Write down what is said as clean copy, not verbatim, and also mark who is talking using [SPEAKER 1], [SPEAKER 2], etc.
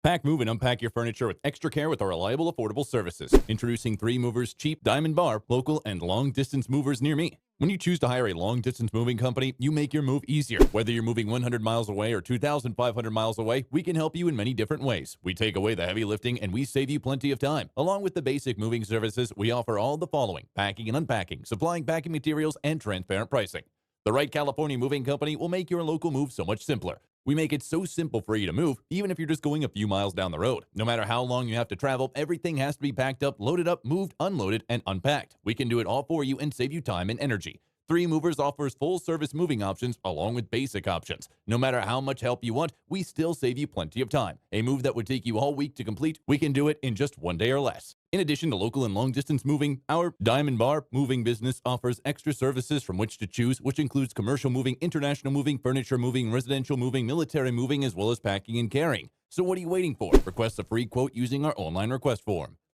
[SPEAKER 1] Pack, move, and unpack your furniture with extra care with our reliable, affordable services. Introducing 3 Movers, cheap Diamond Bar, local and long-distance movers near me. When you choose to hire a long-distance moving company, you make your move easier. Whether you're moving 100 miles away or 2,500 miles away, we can help you in many different ways. We take away the heavy lifting and we save you plenty of time. Along with the basic moving services, we offer all the following: packing and unpacking, supplying packing materials, and transparent pricing. The right California moving company will make your local move so much simpler. We make it so simple for you to move, even if you're just going a few miles down the road. No matter how long you have to travel, everything has to be packed up, loaded up, moved, unloaded, and unpacked. We can do it all for you and save you time and energy. 3 Movers offers full-service moving options along with basic options. No matter how much help you want, we still save you plenty of time. A move that would take you all week to complete, we can do it in just 1 day or less. In addition to local and long-distance moving, our Diamond Bar moving business offers extra services from which to choose, which includes commercial moving, international moving, furniture moving, residential moving, military moving, as well as packing and carrying. So what are you waiting for? Request a free quote using our online request form.